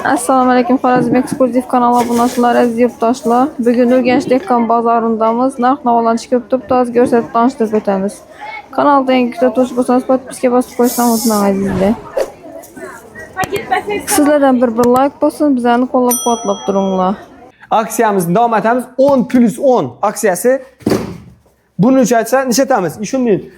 Assalamu alaykum, Xorazm Ekskluziv kanal obunaçılar, əziz yurttaşlar. Bugün Urgenç Dekkan bazarındamız. Narx-navalançı köp turibdi, az görsətib danışdırıb ötəmiz. Kanalda ən kütlə toş bolsanız podpiska basıb qoyuşdan unutmayın əzizlər. Sizlərdən bir like bolsun, bizəni qollab quvvatlab durunlar. Aksiyamızın davam etimiz 10+10 aksiyası. Bunun için neçə etimiz? Düşünün.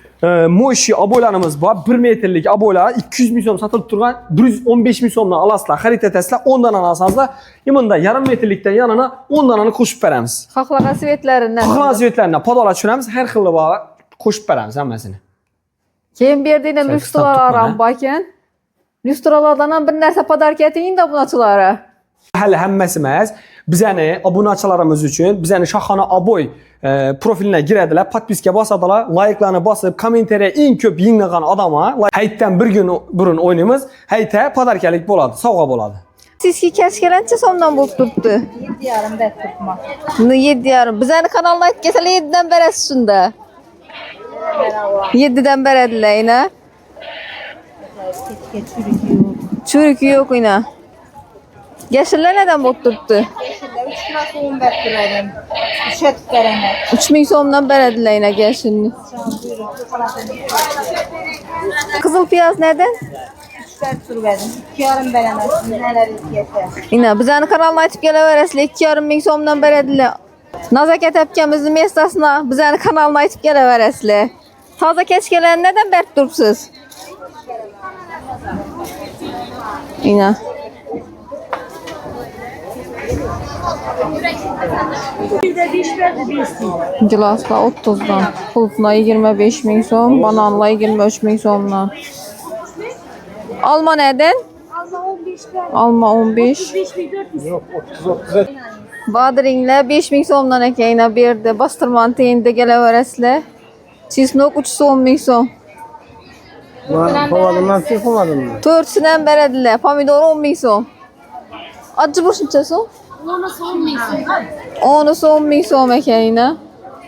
Moşi aboylarımız var. 1 metrlik aboylar 200 milyon satılıp durgan 115 milyondan alasılar, xarit etəsilər, 10 dana alsanızlar, imında yarım metrlikten yanına 10 dananı koşup verəmiz. Xalqlara sivetlərindən. Xalqlara sivetlərindən podala düşürəmiz, hər xilli var, koşup verəmiz həmməsini. Keyin berdiyinə lüstralar aram bakən. Lüstralardan bir nəsə padark etəyin də bunaçılara. Hələ həmməsimіз bizəni abunəçilərimiz üçün bizəni Şaxana Aboy profiline girədilər, podpiska basadılar, layıqlarını basıb, kommenteriyə ən köp yığılan adama həyətdən bir gün burun oynayımız, həyətə padarkəlik boladı, savğa boladı. Siz ki kəşkələnçə somdan bulub tutdu? 7,5 bət tutma. 7,5. Bizəni kanalına ayt kesələ 7-dən bərəs şunda. 7-dən bərədilər yine. Çürük yok yine. Yaşırlar neden bulub tutdu? Yeşildə 3 kilosu 10 bət verədim. 3'e tut verəmə. 3000 somdan bərədilər yine yaşını. Kızıl piyaz neden? 3 bət tur verdim. 2,5 verəməsin. Nələr istəyəsə. Yine bizəni kanalına aytıp gələ verəsilə 2,5 somdan bərədilər. Nazakət əpkəmizin mestasına bizəni kanalına aytıp gələ verəsilə. Taza keşkələn neden bərt durubsuz? Yine. Gilasla 30'dan, pulfuna 25 min som, bananla 23 min somdan. Alma neden? Alma 15. Yok, 30. Badrinle 5 min somdan ekeyine berdi. Bastırman teyinde gələ verəsilə. Çisnok 10 min som. Kovadımdan çıkmadım mı? Törtüsündən bərədilər. Pomidor 10 min som. Acı boşunca som? Onu 10 min som ekeyine.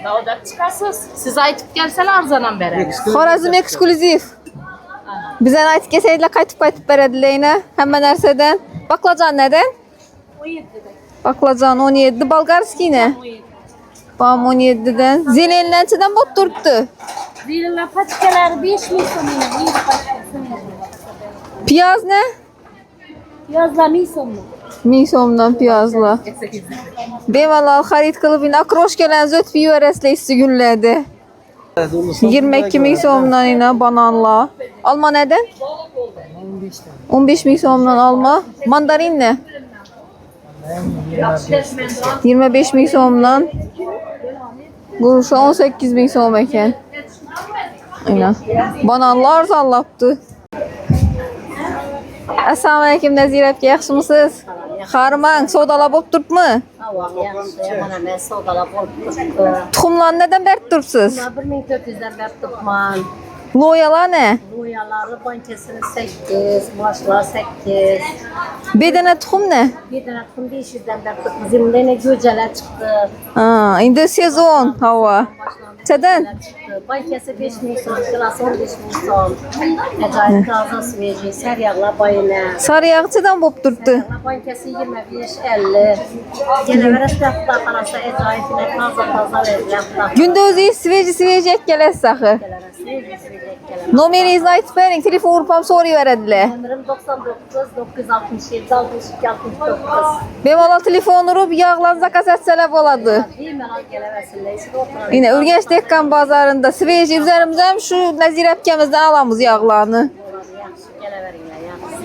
Dağda çıkarsınız. Siz aytıp gelsene arzanan beri. Xorazm Ekskluziv. Bizə ayt kesəydilə qaytıp bərədilər yine. Həmən ərsədən. Baklacan nədən? 17'de. Baklacan 17. Balqarski yine. Bam 17'den. Zelenlənçidən bot durdu. Zilirler patikeler 5 milyon yine. İyi patikasını. Piyaz ne? Yazla milyon. 1000 somdan piyazla. Bemalal xarid qılıb yine akroşkələn zöt bir vərəslə isti günlədi. 22 min somdan yine bananla. Alma neden? 15 min somdan alma. Mandarin ne? 25 min somdan. Quruşa 18 min som eken. Yine. Bananlar zallaptı. Assalamu alaykum Nazir əpki, yaxşımısınız? Xarman, sodala bolup durubmu? Allah'ım yaxşı, bana mən sodala bol tutdu. Tuxumlarını nədən bərk durubsuz? 1400'dən bət tutman. Loyalar nə? Boyaları bankasını 8, başlar 8. Bir dənə tuxum nə? Bir dənə tutun 500'dən bət tutma. Zimdə yine göcələr çıxdı. Ha, indi sezon hava. Çədən? Bankası 5 min son, kilası 15 min son. Əcayip taza sveci, səryaqla bayına. Sarı yağçıdan bolup durdu. Bankası 25-50. Yenə vərəsdə aparasa əcayip yine taza verilən. Gündə özü sveci ek gələs saxı. Numarayızı aytıp verin, telefon vurpam soruyu verədilər. Ömrüm 99 967 62 69. Bemalal telefon vurup yağlan zakaz etsələr boladı. Bemalal gələvəsinlər. Oturan. Yine Urgenç Dekkan bazarında sveci üzerimizden şu Nazir əpkəmizdən alamız yağlarını. Yaxşı gələvərinlər, yaxşı.